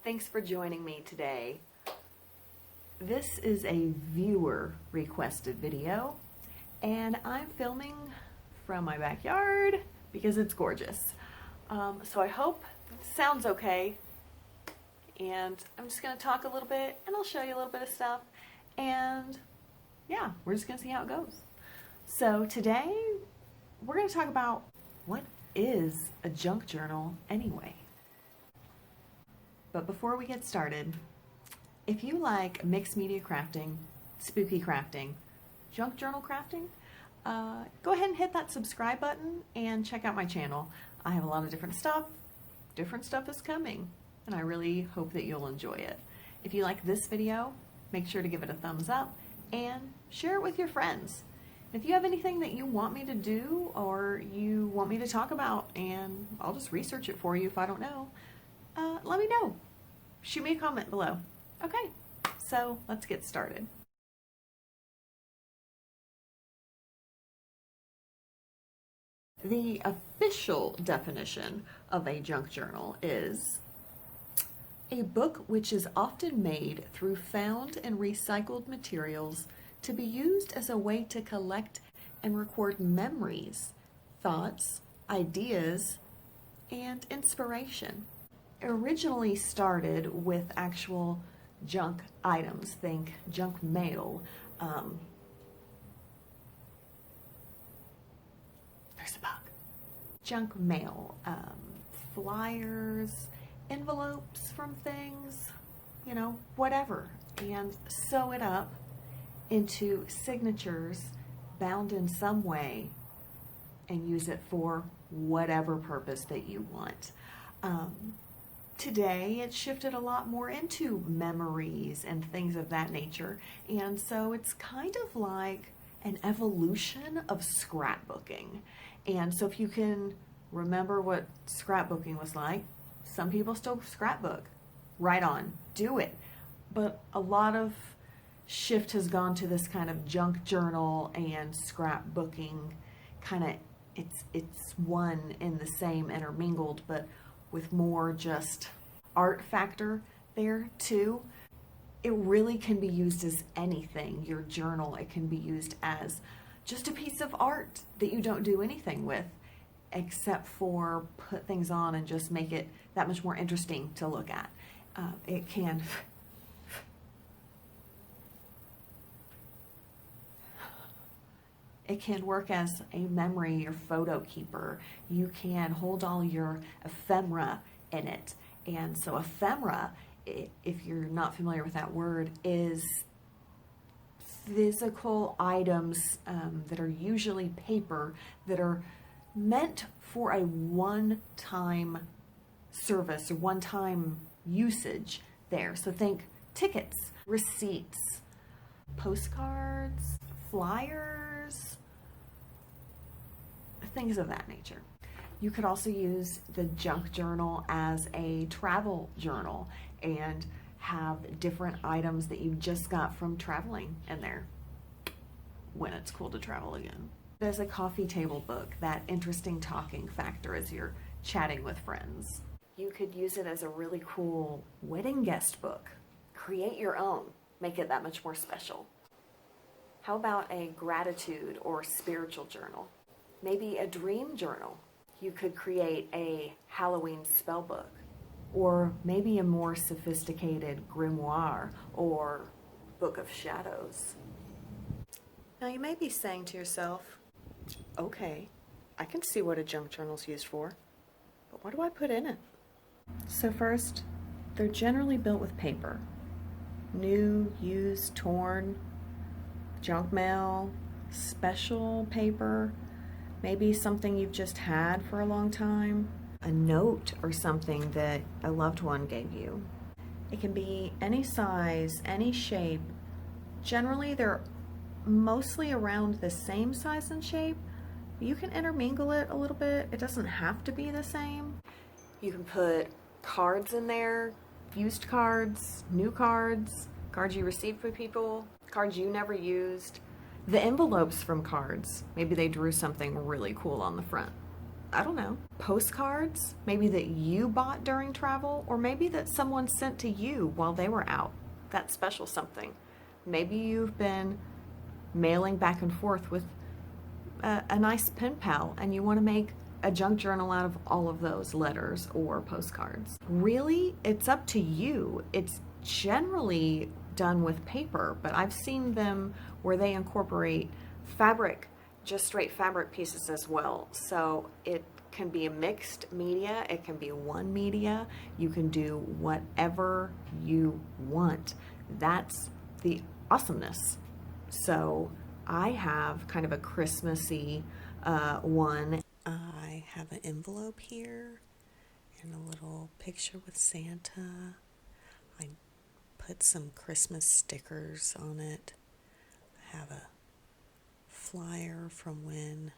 Thanks for joining me today. This is a viewer requested video and I'm filming from my backyard because it's gorgeous. So I hope it sounds okay, and I'm just going to talk a little bit and I'll show you a little bit of stuff, and yeah, we're just going to see how it goes. So today we're going to talk about what is a junk journal anyway. But before we get started, if you like mixed media crafting, spooky crafting, junk journal crafting, go ahead and hit that subscribe button and check out my channel. I have a lot of different stuff. Different stuff is coming, and I really hope that you'll enjoy it. If you like this video, make sure to give it a thumbs up and share it with your friends. If you have anything that you want me to do or you want me to talk about, and I'll just research it for you if I don't know, let me know. Shoot me a comment below. Okay, so let's get started. The official definition of a junk journal is a book which is often made through found and recycled materials to be used as a way to collect and record memories, thoughts, ideas, and inspiration. It originally started with actual junk items, think junk mail. There's a bug. Junk mail, flyers, envelopes from things, you know, whatever, and sew it up into signatures bound in some way and use it for whatever purpose that you want. Today it's shifted a lot more into memories and things of that nature, and so it's kind of like an evolution of scrapbooking. And so if you can remember what scrapbooking was like, some people still scrapbook. Right on, do it. But a lot of shift has gone to this kind of junk journal and scrapbooking kind of, it's one in the same, intermingled, but with more just art factor there too. It really can be used as anything. Your journal, it can be used as just a piece of art that you don't do anything with except for put things on and just make it that much more interesting to look at. It can It can work as a memory or photo keeper. You can hold all your ephemera in it. And so ephemera, if you're not familiar with that word, is physical items that are usually paper that are meant for a one-time service or one-time usage there. So think tickets, receipts, postcards, flyers, things of that nature. You could also use the junk journal as a travel journal and have different items that you just got from traveling in there when it's cool to travel again. There's a coffee table book, that interesting talking factor as you're chatting with friends. You could use it as a really cool wedding guest book. Create your own, make it that much more special. How about a gratitude or spiritual journal? Maybe a dream journal. You could create a Halloween spell book, or maybe a more sophisticated grimoire or book of shadows. Now you may be saying to yourself, okay, I can see what a junk journal's used for, but what do I put in it? So first, they're generally built with paper. New, used, torn, junk mail, special paper, maybe something you've just had for a long time, a note or something that a loved one gave you. It can be any size, any shape. Generally, they're mostly around the same size and shape. You can intermingle it a little bit. It doesn't have to be the same. You can put cards in there, used cards, new cards, cards you received from people, cards you never used. The envelopes from cards, maybe they drew something really cool on the front. I don't know, postcards, maybe that you bought during travel, or maybe that someone sent to you while they were out. That special something. Maybe you've been mailing back and forth with a nice pen pal and you want to make a junk journal out of all of those letters or postcards. Really, it's up to you. It's generally done with paper, but I've seen them where they incorporate fabric, just straight fabric pieces as well. So it can be a mixed media, it can be one media. You can do whatever you want. That's the awesomeness. So I have kind of a Christmassy one. I have an envelope here and a little picture with Santa. I put some Christmas stickers on it. I have a flyer from when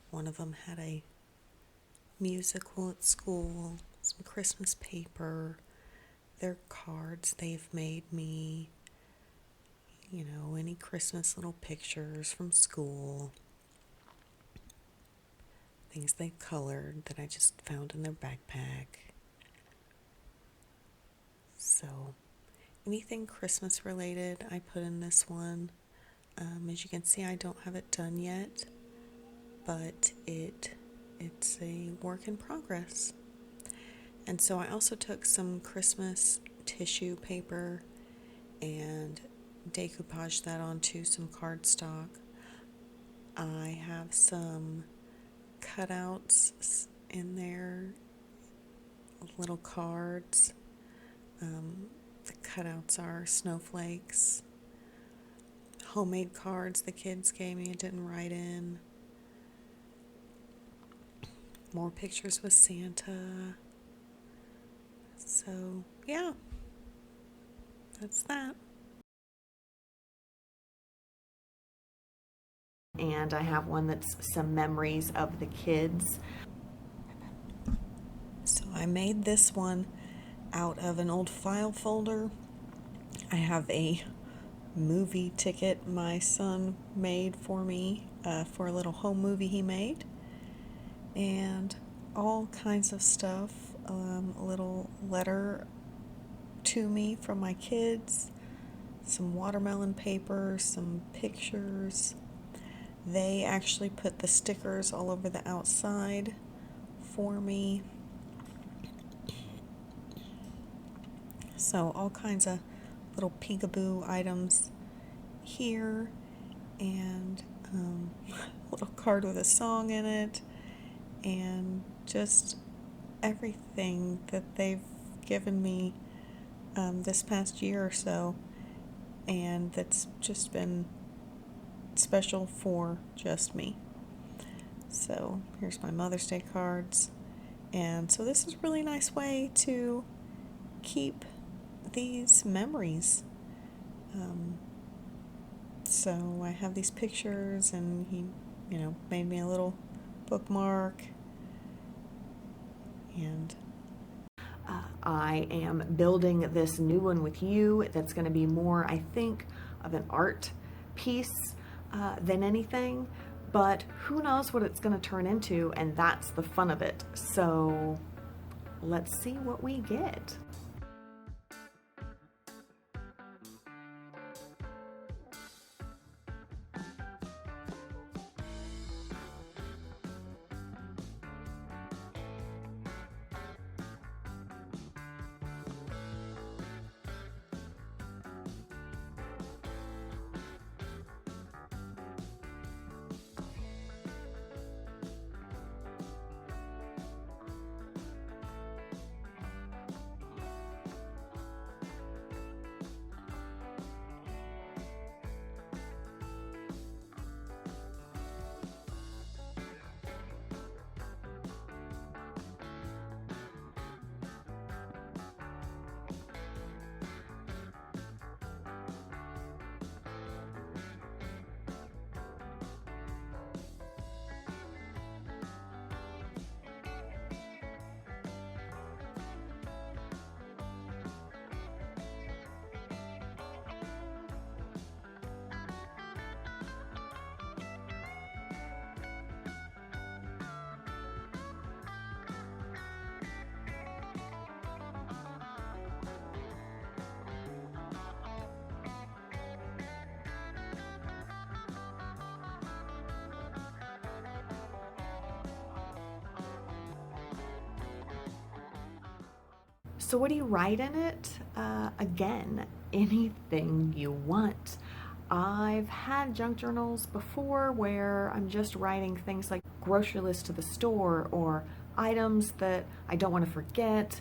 one of them had a musical at school, some Christmas paper, their cards they've made me, you know, any Christmas little pictures from school, things they colored that I just found in their backpack. So anything Christmas related I put in this one. As you can see, I don't have it done yet, but it's a work in progress. And so I also took some Christmas tissue paper and decoupaged that onto some cardstock. I have some cutouts in there, little cards. The cutouts are snowflakes, homemade cards the kids gave me and didn't write in, more pictures with Santa. So yeah, that's that. And I have one that's some memories of the kids. So I made this one out of an old file folder. I have a movie ticket my son made for me for a little home movie he made, and all kinds of stuff, a little letter to me from my kids, some watermelon paper, some pictures. They actually put the stickers all over the outside for me. So all kinds of little peekaboo items here, and a little card with a song in it, and just everything that they've given me this past year or so, and that's just been special for just me. So here's my Mother's Day cards, and so this is a really nice way to keep these memories. So I have these pictures, and he, made me a little bookmark, and I am building this new one with you that's going to be more, I think, of an art piece than anything, but who knows what it's going to turn into, and that's the fun of it. So let's see what we get. So what do you write in it? Again, anything you want. I've had junk journals before where I'm just writing things like grocery list to the store or items that I don't want to forget.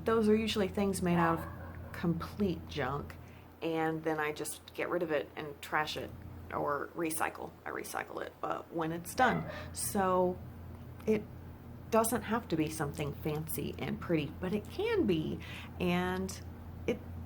Those are usually things made out of complete junk, and then I just get rid of it and trash it or recycle. I recycle it when it's done. So it doesn't have to be something fancy and pretty, but it can be, and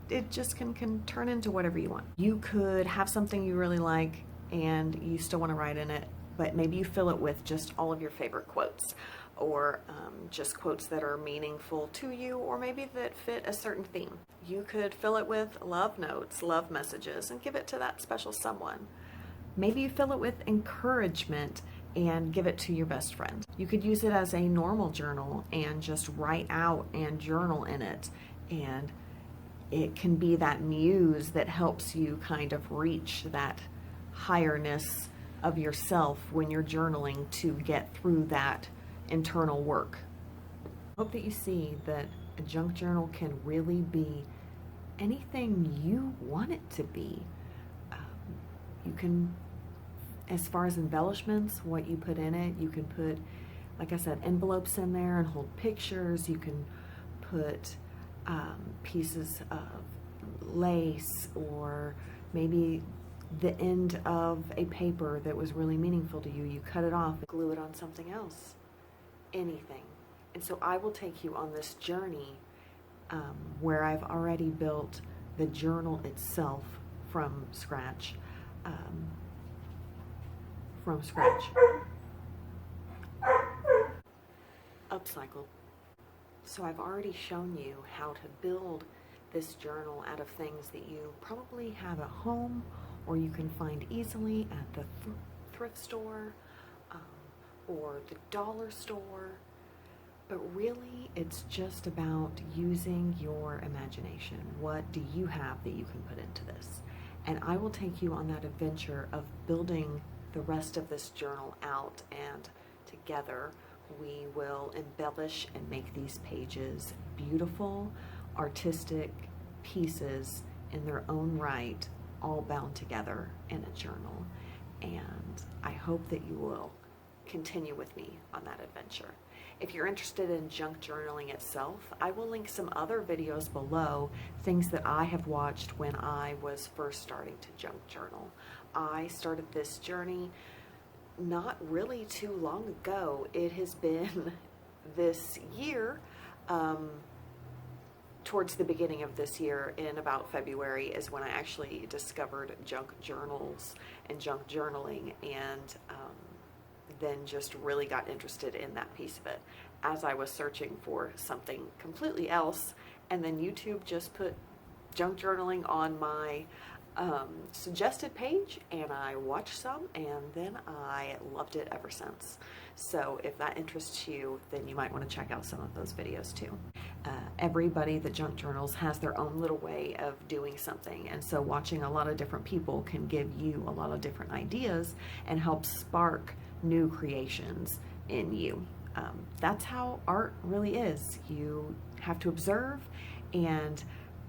it just can turn into whatever you want. You could have something you really like and you still want to write in it, but maybe you fill it with just all of your favorite quotes, or just quotes that are meaningful to you, or maybe that fit a certain theme. You could fill it with love notes, love messages, and give it to that special someone. Maybe you fill it with encouragement and give it to your best friend. You could use it as a normal journal and just write out and journal in it, and it can be that muse that helps you kind of reach that higherness of yourself when you're journaling to get through that internal work. I hope that you see that a junk journal can really be anything you want it to be. You can, as far as embellishments, what you put in it, you can put, like I said, envelopes in there and hold pictures. You can put pieces of lace, or maybe the end of a paper that was really meaningful to you. You cut it off, glue it on something else, anything. And so I will take you on this journey where I've already built the journal itself from scratch. Upcycled. So I've already shown you how to build this journal out of things that you probably have at home, or you can find easily at the thrift store or the dollar store. But really, it's just about using your imagination. What do you have that you can put into this? And I will take you on that adventure of building the rest of this journal out, and together we will embellish and make these pages beautiful, artistic pieces in their own right, all bound together in a journal. And I hope that you will continue with me on that adventure. If you're interested in junk journaling itself, I will link some other videos below, things that I have watched when I was first starting to junk journal. I started this journey not really too long ago. It has been this year, towards the beginning of this year, in about February, is when I actually discovered junk journals and junk journaling, and then just really got interested in that piece of it as I was searching for something completely else. And then YouTube just put junk journaling on my suggested page, and I watched some, and then I loved it ever since. So if that interests you, then you might want to check out some of those videos too. Everybody that junk journals has their own little way of doing something, and so watching a lot of different people can give you a lot of different ideas and help spark new creations in you. That's how art really is. You have to observe and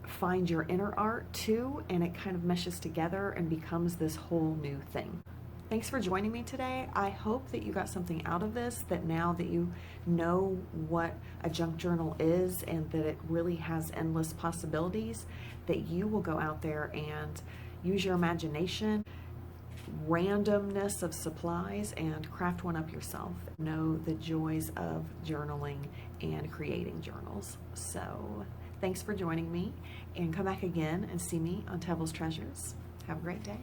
find your inner art too, and it kind of meshes together and becomes this whole new thing. Thanks for joining me today. I hope that you got something out of this, that now that you know what a junk journal is and that it really has endless possibilities, that you will go out there and use your imagination, randomness of supplies, and craft one up yourself. Know the joys of journaling and creating journals. So thanks for joining me, and come back again and see me on Teville's Treasures. Have a great day.